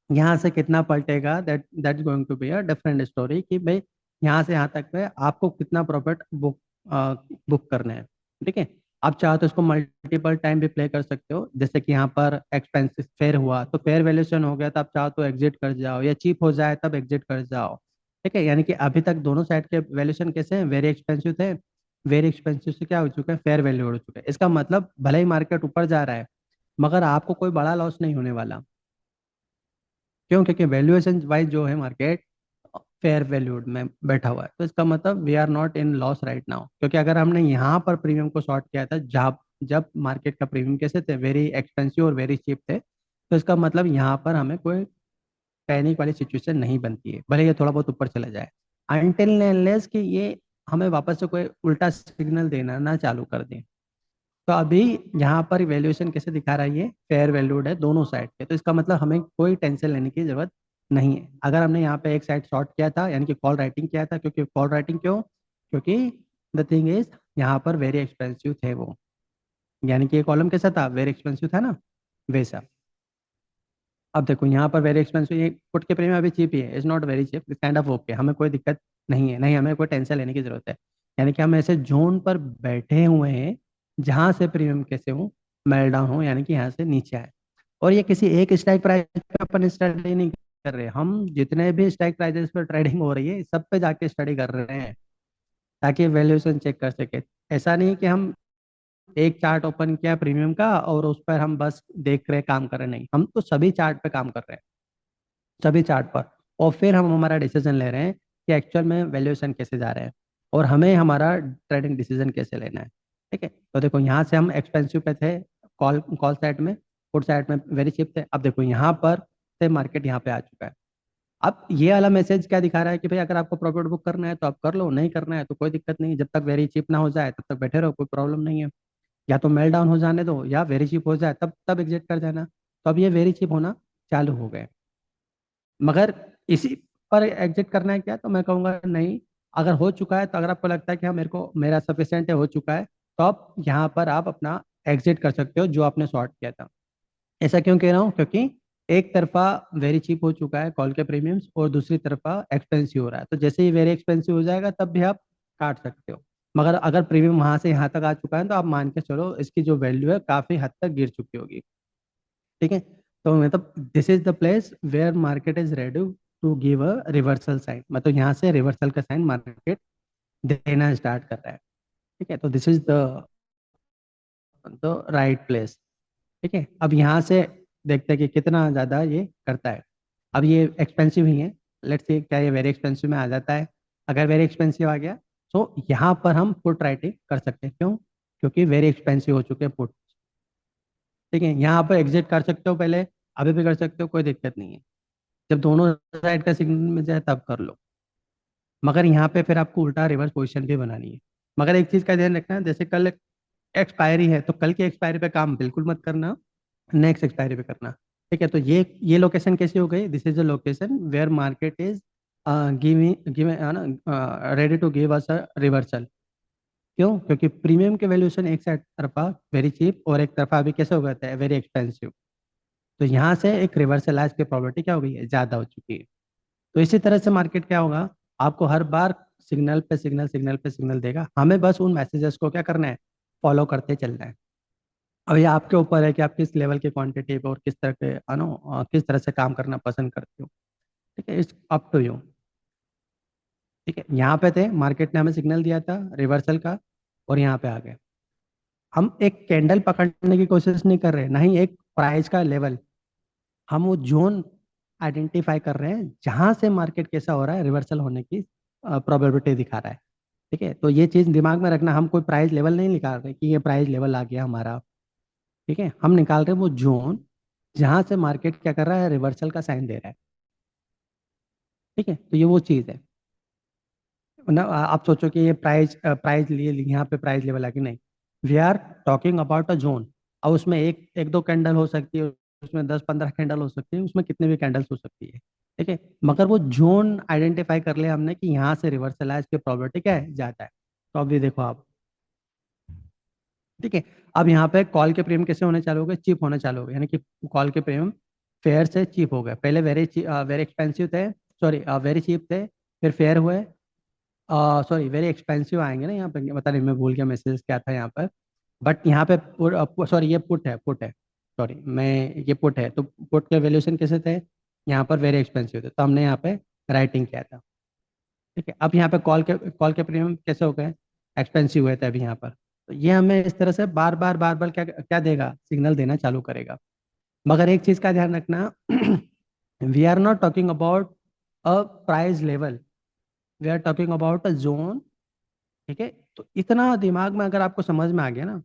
[SPEAKER 1] यहाँ से कितना पलटेगा, that is going to be a different story कि भाई यहाँ से यहाँ तक पे आपको कितना प्रॉफिट बुक करना है। ठीक है, आप चाहो तो इसको मल्टीपल टाइम भी प्ले कर सकते हो, जैसे कि यहाँ पर एक्सपेंसिव फेयर हुआ तो फेयर वैल्यूएशन हो गया, तो आप चाहो तो एग्जिट कर जाओ, या चीप हो जाए तब एग्जिट कर जाओ। ठीक है, यानी कि अभी तक दोनों साइड के वैल्यूएशन कैसे हैं, वेरी एक्सपेंसिव थे, वेरी एक्सपेंसिव से क्या हो चुका है, फेयर वैल्यू हो चुका है। इसका मतलब भले ही मार्केट ऊपर जा रहा है मगर आपको कोई बड़ा लॉस नहीं होने वाला। क्यों? क्योंकि वैल्यूएशन वाइज जो है मार्केट फेयर वैल्यूड में बैठा हुआ है, तो इसका मतलब we are not in loss right now. क्योंकि अगर हमने यहाँ पर प्रीमियम को शॉर्ट किया था, जब जब मार्केट का प्रीमियम कैसे थे, वेरी एक्सपेंसिव और वेरी चीप थे, तो इसका मतलब यहाँ पर हमें कोई पैनिक वाली सिचुएशन नहीं बनती है, भले ये थोड़ा बहुत ऊपर चला जाए, अनटिल अनलेस कि ये हमें वापस से कोई उल्टा सिग्नल देना ना चालू कर दे। तो अभी यहाँ पर वैल्यूएशन कैसे दिखा रहा है, ये फेयर वैल्यूड है दोनों साइड के, तो इसका मतलब हमें कोई टेंशन लेने की जरूरत नहीं है। अगर हमने यहाँ पे एक साइड शॉर्ट किया था, यानी कि कॉल राइटिंग किया था, क्योंकि कॉल राइटिंग क्यों? क्योंकि द थिंग इज यहाँ पर वेरी एक्सपेंसिव थे वो, यानी कि ये कॉलम कैसा था, वेरी एक्सपेंसिव था ना, वैसा। अब देखो यहाँ पर वेरी एक्सपेंसिव, ये पुट के प्रीमियम अभी चीप ही है, is not very cheap, kind of okay, हमें कोई दिक्कत नहीं है, नहीं हमें कोई टेंशन लेने की जरूरत है। यानी कि हम ऐसे जोन पर बैठे हुए हैं जहां से प्रीमियम कैसे हो, मेल डाउन हो, यानी कि यहाँ से नीचे आए। और ये किसी एक स्ट्राइक प्राइस पे अपन स्टडी नहीं कर रहे, हम जितने भी स्ट्राइक प्राइसेस पर ट्रेडिंग हो रही है सब पे जाके स्टडी कर रहे हैं, ताकि वैल्यूएशन चेक कर सके। ऐसा नहीं कि हम एक चार्ट ओपन किया प्रीमियम का और उस पर हम बस देख रहे काम कर रहे, नहीं, हम तो सभी चार्ट पे काम कर रहे हैं, सभी चार्ट पर। और फिर हम हमारा डिसीजन ले रहे हैं कि एक्चुअल में वैल्यूएशन कैसे जा रहे हैं और हमें हमारा ट्रेडिंग डिसीजन कैसे लेना है। ठीक है, तो देखो यहाँ से हम एक्सपेंसिव पे थे कॉल कॉल साइड में, पुट साइड में वेरी चीप थे। अब देखो यहाँ पर से मार्केट यहाँ पे आ चुका है। अब ये वाला मैसेज क्या दिखा रहा है कि भाई अगर आपको प्रॉफिट बुक करना है तो आप कर लो, नहीं करना है तो कोई दिक्कत नहीं, जब तक वेरी चीप ना हो जाए तब तक बैठे रहो, कोई प्रॉब्लम नहीं है। या तो मेल डाउन हो जाने दो, या वेरी चीप हो जाए तब तब एग्जिट कर जाना। तो अब ये वेरी चीप होना चालू हो गए, मगर इसी पर एग्जिट करना है क्या? तो मैं कहूँगा नहीं। अगर हो चुका है, तो अगर आपको लगता है कि हाँ मेरे को मेरा सफिशिएंट है, हो चुका है, तो आप यहाँ पर आप अपना एग्जिट कर सकते हो जो आपने शॉर्ट किया था। ऐसा क्यों कह रहा हूँ? क्योंकि एक तरफा वेरी चीप हो चुका है कॉल के प्रीमियम्स, और दूसरी तरफा एक्सपेंसिव हो रहा है, तो जैसे ही वेरी एक्सपेंसिव हो जाएगा तब भी आप काट सकते हो। मगर अगर प्रीमियम वहां से यहाँ तक आ चुका है तो आप मान के चलो इसकी जो वैल्यू है काफी हद तक गिर चुकी होगी। ठीक है, तो मतलब this is the place where market is ready to give a reversal sign, मतलब यहाँ से रिवर्सल का साइन मार्केट देना स्टार्ट कर रहा है। ठीक है, तो this is the right place. ठीक है, अब यहाँ से देखते हैं कि कितना ज़्यादा ये करता है। अब ये एक्सपेंसिव ही है, लेट्स सी क्या ये वेरी एक्सपेंसिव में आ जाता है। अगर वेरी एक्सपेंसिव आ गया तो यहाँ पर हम पुट राइटिंग कर सकते हैं। क्यों? क्योंकि वेरी एक्सपेंसिव हो चुके हैं पुट। ठीक है, यहाँ पर एग्जिट कर सकते हो पहले, अभी भी कर सकते हो, कोई दिक्कत नहीं है। जब दोनों साइड का सिग्नल मिल जाए तब कर लो। मगर यहाँ पे फिर आपको उल्टा रिवर्स पोजीशन भी बनानी है। मगर एक चीज़ का ध्यान रखना है, जैसे कल एक्सपायरी है तो कल की एक्सपायरी पे काम बिल्कुल मत करना, नेक्स्ट एक्सपायरी पे करना। ठीक है, तो ये लोकेशन कैसी हो गई? This is the location where market is giving giving ready to give us a reversal. क्यों? क्योंकि प्रीमियम के वैल्यूएशन एक साइड तरफा वेरी चीप और एक तरफा अभी कैसे हो गया था, वेरी एक्सपेंसिव। तो यहाँ से एक रिवर्सल आज की प्रोबेबिलिटी क्या हो गई है, ज्यादा हो चुकी है। तो इसी तरह से मार्केट क्या होगा, आपको हर बार सिग्नल पे सिग्नल, सिग्नल पे सिग्नल देगा, हमें बस उन मैसेजेस को क्या करना है, फॉलो करते चलना है। अब ये आपके ऊपर है कि आप किस लेवल के क्वांटिटी पे और किस तरह के किस तरह से काम करना पसंद करते हो। ठीक है, इट्स अप टू यू। ठीक है, यहाँ पे थे, मार्केट ने हमें सिग्नल दिया था रिवर्सल का, और यहाँ पे आ गए। हम एक कैंडल पकड़ने की कोशिश नहीं कर रहे, ना ही एक प्राइस का लेवल, हम वो जोन आइडेंटिफाई कर रहे हैं जहां से मार्केट कैसा हो रहा है, रिवर्सल होने की प्रोबेबिलिटी दिखा रहा है। ठीक है, तो ये चीज दिमाग में रखना, हम कोई प्राइस लेवल नहीं निकाल रहे कि ये प्राइस लेवल आ गया हमारा। ठीक है, हम निकाल रहे हैं वो जोन जहां से मार्केट क्या कर रहा है, रिवर्सल का साइन दे रहा है। ठीक है, तो ये वो चीज है ना। आप सोचो कि ये प्राइस प्राइस लिए यहाँ पे प्राइस लेवल आ कि नहीं, we are talking about a zone. अब उसमें एक एक दो कैंडल हो सकती है, उसमें 10-15 कैंडल हो सकती है, उसमें कितने भी कैंडल्स हो सकती है। ठीक है, मगर वो जोन आइडेंटिफाई कर लिया हमने कि यहाँ से रिवर्सल है, इसकी प्रोबेबिलिटी क्या है, जाता है। तो अभी देखो आप। ठीक है, अब यहाँ पे कॉल के प्रीमियम कैसे होने चालू हो गए, चीप होने चालू हो गए, यानी कि कॉल के प्रीमियम फेयर से चीप हो गए। पहले वेरी वेरी एक्सपेंसिव थे, सॉरी वेरी चीप थे, फिर फेयर हुए, सॉरी वेरी एक्सपेंसिव आएंगे ना यहाँ पे, पता नहीं मैं भूल गया मैसेज क्या था यहाँ पर। बट यहाँ पे सॉरी ये पुट है, सॉरी मैं, ये पुट है, तो पुट के वैल्यूएशन कैसे थे, यहाँ पर वेरी एक्सपेंसिव थे, तो हमने यहाँ पे राइटिंग किया था। ठीक है, अब यहाँ पे कॉल के प्रीमियम कैसे हो गए, एक्सपेंसिव हुए थे अभी यहाँ पर। तो ये हमें इस तरह से बार बार क्या क्या देगा, सिग्नल देना चालू करेगा। मगर एक चीज का ध्यान रखना, we are not talking about a price level, we are talking about a zone. ठीक है, तो इतना दिमाग में अगर आपको समझ में आ गया ना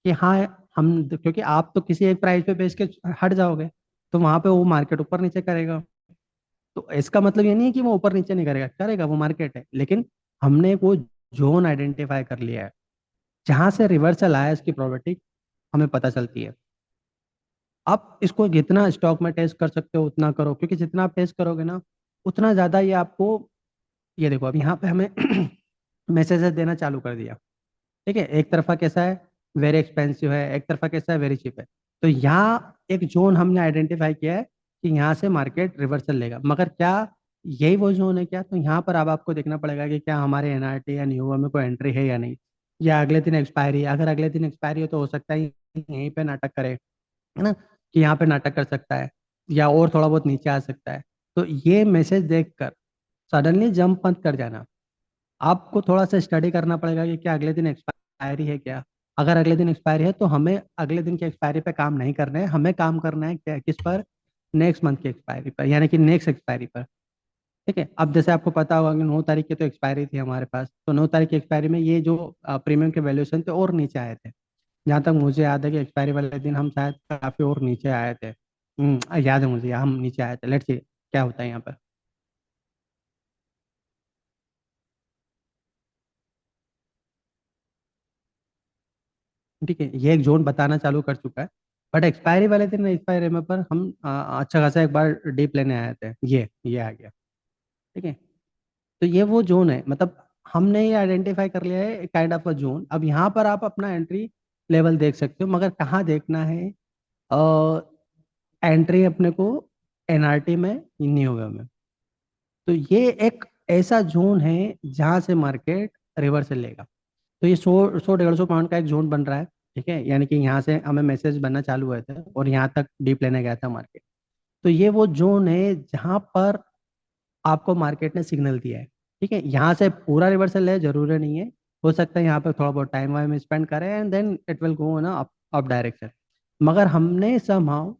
[SPEAKER 1] कि हाँ, हम क्योंकि आप तो किसी एक प्राइस पे बेच के हट जाओगे, तो वहां पे वो मार्केट ऊपर नीचे करेगा। तो इसका मतलब ये नहीं है कि वो ऊपर नीचे नहीं करेगा, करेगा, वो मार्केट है, लेकिन हमने वो जोन आइडेंटिफाई कर लिया है जहां से रिवर्सल आया, इसकी प्रोबेबिलिटी हमें पता चलती है। आप इसको जितना स्टॉक में टेस्ट कर सकते हो उतना करो, क्योंकि जितना आप टेस्ट करोगे ना, उतना ज्यादा ये आपको, ये देखो अब यहाँ पे हमें मैसेजेस देना चालू कर दिया। ठीक है, एक तरफा कैसा है, वेरी एक्सपेंसिव है, एक तरफा कैसा है, वेरी चीप है। तो यहाँ एक जोन हमने आइडेंटिफाई किया है कि यहाँ से मार्केट रिवर्सल लेगा, मगर क्या यही वो जोन है क्या? तो यहाँ पर अब आपको देखना पड़ेगा कि क्या हमारे एनआरटी या न्यू में कोई एंट्री है या नहीं, या अगले दिन एक्सपायरी। अगर अगले दिन एक्सपायरी हो तो हो सकता है यहीं पे नाटक करे, है ना, कि यहाँ पे नाटक कर सकता है, या और थोड़ा बहुत नीचे आ सकता है। तो ये मैसेज देखकर सडनली जंप मत कर जाना, आपको थोड़ा सा स्टडी करना पड़ेगा कि क्या अगले दिन एक्सपायरी है क्या। अगर अगले दिन एक्सपायरी है तो हमें अगले दिन की एक्सपायरी पे काम नहीं करना है, हमें काम करना है क्या, किस पर, नेक्स्ट मंथ की एक्सपायरी पर, यानी कि नेक्स्ट एक्सपायरी पर। ठीक है, अब जैसे आपको पता होगा कि 9 तारीख की तो एक्सपायरी थी हमारे पास, तो 9 तारीख की एक्सपायरी में ये जो प्रीमियम के वैल्यूएशन थे और नीचे आए थे। जहाँ तक मुझे याद है कि एक्सपायरी वाले दिन हम शायद काफी और नीचे आए थे। याद है मुझे, हम नीचे आए थे। लेट्स सी क्या होता है यहाँ पर। ठीक है, ये एक जोन बताना चालू कर चुका है, बट एक्सपायरी वाले दिन, एक्सपायरी में पर हम अच्छा खासा एक बार डीप लेने आए थे, ये आ गया। ठीक है, तो ये वो जोन है, मतलब हमने ये आइडेंटिफाई कर लिया है काइंड ऑफ अ जोन। अब यहाँ पर आप अपना एंट्री लेवल देख सकते हो, मगर कहाँ देखना है? एंट्री अपने को एनआरटी में, न्यू में। तो ये एक ऐसा जोन है जहां से मार्केट रिवर्सल लेगा। तो ये 100 150 पॉइंट का एक जोन बन रहा है। ठीक है, यानी कि यहाँ से हमें मैसेज बनना चालू हुए थे और यहाँ तक डीप लेने गया था मार्केट। तो ये वो जोन है जहां पर आपको मार्केट ने सिग्नल दिया है। ठीक है, यहाँ से पूरा रिवर्सल है जरूरी नहीं है, हो सकता है यहाँ पे थोड़ा बहुत टाइम वाइम स्पेंड करें and then it will go ना अप अप डायरेक्शन। मगर हमने समहाउ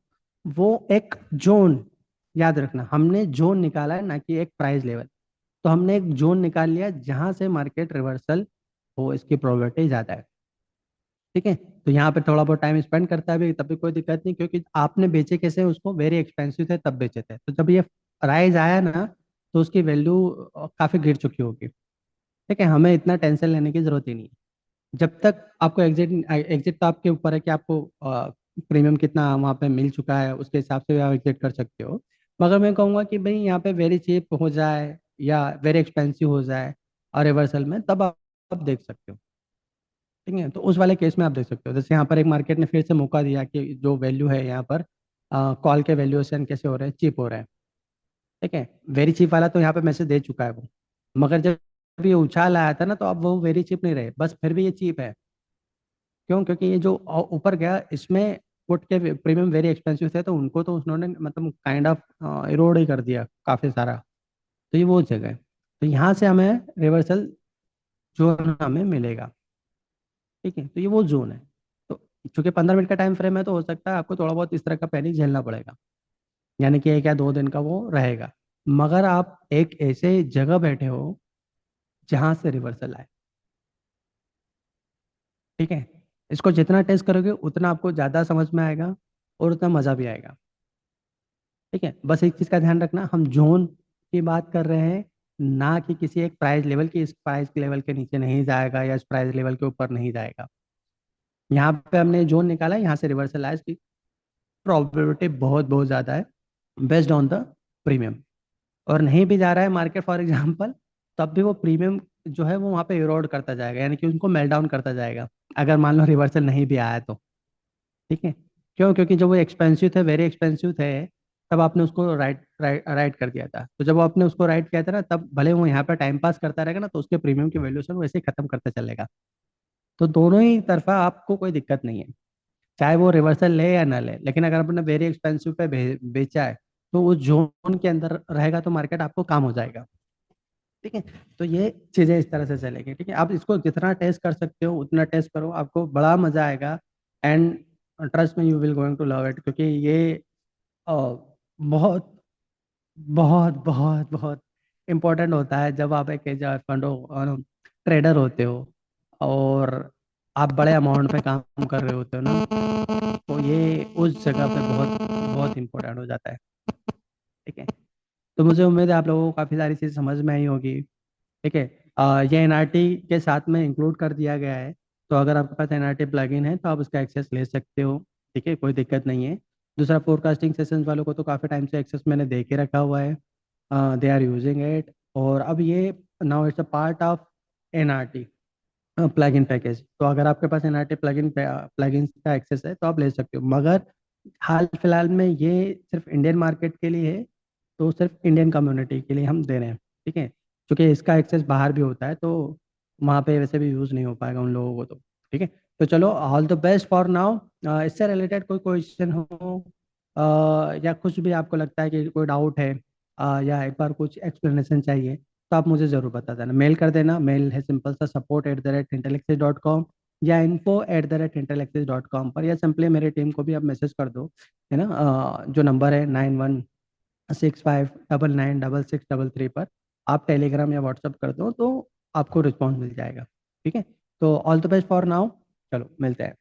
[SPEAKER 1] वो एक जोन, याद रखना हमने जोन निकाला है ना कि एक प्राइस लेवल। तो हमने एक जोन निकाल लिया जहां से मार्केट रिवर्सल हो, इसकी प्रोबेबिलिटी ज्यादा है। ठीक है, तो यहाँ पे थोड़ा बहुत टाइम स्पेंड करता है भी तब भी कोई दिक्कत नहीं, क्योंकि आपने बेचे कैसे उसको, वेरी एक्सपेंसिव थे तब बेचे थे, तो जब ये राइज आया ना तो उसकी वैल्यू काफी गिर चुकी होगी। ठीक है, हमें इतना टेंशन लेने की जरूरत ही नहीं है। जब तक आपको एग्जिट, एग्जिट तो आपके ऊपर है कि आपको प्रीमियम कितना वहाँ पे मिल चुका है, उसके हिसाब से आप एग्जिट कर सकते हो। मगर मैं कहूँगा कि भाई यहाँ पे वेरी चीप हो जाए या वेरी एक्सपेंसिव हो जाए और रिवर्सल में, तब आप देख सकते हो। ठीक है, तो उस वाले केस में आप देख सकते हो, जैसे यहाँ पर एक मार्केट ने फिर से मौका दिया कि जो वैल्यू है यहाँ पर, कॉल के वैल्यूएशन कैसे हो रहे हैं, चीप हो रहे हैं। ठीक है, वेरी चीप वाला तो यहाँ पे मैसेज दे चुका है वो, मगर जब ये उछाल आया था ना, तो अब वो वेरी चीप नहीं रहे, बस फिर भी ये चीप है। क्यों? क्योंकि ये जो ऊपर गया इसमें पुट के प्रीमियम वेरी एक्सपेंसिव थे, तो उनको तो उन्होंने मतलब काइंड ऑफ इरोड ही कर दिया काफी सारा। तो ये वो जगह है, तो यहाँ से हमें रिवर्सल जोन हमें मिलेगा। ठीक है, तो ये वो जोन है। तो चूंकि 15 मिनट का टाइम फ्रेम है, तो हो सकता है आपको थोड़ा बहुत इस तरह का पैनिक झेलना पड़ेगा, यानी कि 1 या 2 दिन का वो रहेगा। मगर आप एक ऐसे जगह बैठे हो जहां से रिवर्सल आए। ठीक है, इसको जितना टेस्ट करोगे उतना आपको ज्यादा समझ में आएगा और उतना मजा भी आएगा। ठीक है, बस एक चीज का ध्यान रखना, हम जोन की बात कर रहे हैं, ना कि किसी एक प्राइस लेवल की, इस प्राइस लेवल के नीचे नहीं जाएगा या इस प्राइस लेवल के ऊपर नहीं जाएगा। यहाँ पे हमने जोन निकाला, यहाँ से रिवर्सल आया, इसकी प्रोबेबिलिटी बहुत बहुत ज़्यादा है बेस्ड ऑन द प्रीमियम। और नहीं भी जा रहा है मार्केट फॉर एग्जांपल, तब भी वो प्रीमियम जो है वो वहाँ पे इरोड करता जाएगा, यानी कि उनको मेल्ट डाउन करता जाएगा, अगर मान लो रिवर्सल नहीं भी आया तो। ठीक है, क्यों? क्योंकि जब वो एक्सपेंसिव थे, वेरी एक्सपेंसिव थे, तब आपने उसको राइट राइट राइट कर दिया था। तो जब आपने उसको राइट किया था ना, तब भले वो यहाँ पे टाइम पास करता रहेगा ना, तो उसके प्रीमियम की वैल्यूएशन वैसे ही खत्म करता चलेगा। तो दोनों ही तरफा आपको कोई दिक्कत नहीं है, चाहे वो रिवर्सल ले या ना ले, लेकिन अगर आपने वेरी एक्सपेंसिव पे बेचा है, तो उस जोन के अंदर रहेगा तो मार्केट आपको काम हो जाएगा। ठीक है। तो ये चीजें इस तरह से चलेगी, ठीक है। आप इसको जितना टेस्ट कर सकते हो उतना टेस्ट करो, आपको बड़ा मजा आएगा। And trust me you will going to love it, क्योंकि ये अ, बहुत बहुत बहुत बहुत इम्पोर्टेंट होता है जब आप एक फंडो ट्रेडर होते हो और आप बड़े अमाउंट पे काम कर रहे होते हो ना, तो ये उस जगह पे बहुत बहुत इम्पोर्टेंट हो जाता है, ठीक है। तो मुझे उम्मीद है आप लोगों को काफ़ी सारी चीज़ समझ में आई होगी, ठीक है। ये एनआरटी के साथ में इंक्लूड कर दिया गया है, तो अगर आपके पास एनआरटी प्लगइन है तो आप उसका एक्सेस ले सकते हो, ठीक है, कोई दिक्कत नहीं है। दूसरा, फोरकास्टिंग सेशंस वालों को तो काफ़ी टाइम से एक्सेस मैंने दे के रखा हुआ है, दे आर यूजिंग इट। और अब ये now it's a part of NRT plugin package. तो अगर आपके पास एनआरटी प्लगइन का एक्सेस है तो आप ले सकते हो, मगर हाल फिलहाल में ये सिर्फ इंडियन मार्केट के लिए है, तो सिर्फ इंडियन कम्युनिटी के लिए हम दे रहे हैं, ठीक है। क्योंकि इसका एक्सेस बाहर भी होता है, तो वहाँ पे वैसे भी यूज़ नहीं हो पाएगा उन लोगों को, तो ठीक है। तो चलो, all the best for now. इससे रिलेटेड कोई क्वेश्चन हो या कुछ भी आपको लगता है कि कोई डाउट है, या एक बार कुछ एक्सप्लेनेशन चाहिए, तो आप मुझे ज़रूर बता देना, मेल कर देना। मेल है सिंपल सा support@intellexis.com या info@intellexis.com पर, या सिंपली मेरी टीम को भी आप मैसेज कर दो, है ना, जो नंबर है 9165996633 पर। आप टेलीग्राम या व्हाट्सअप कर दो तो आपको रिस्पॉन्स मिल जाएगा, ठीक है। तो all the best for now, चलो मिलते हैं।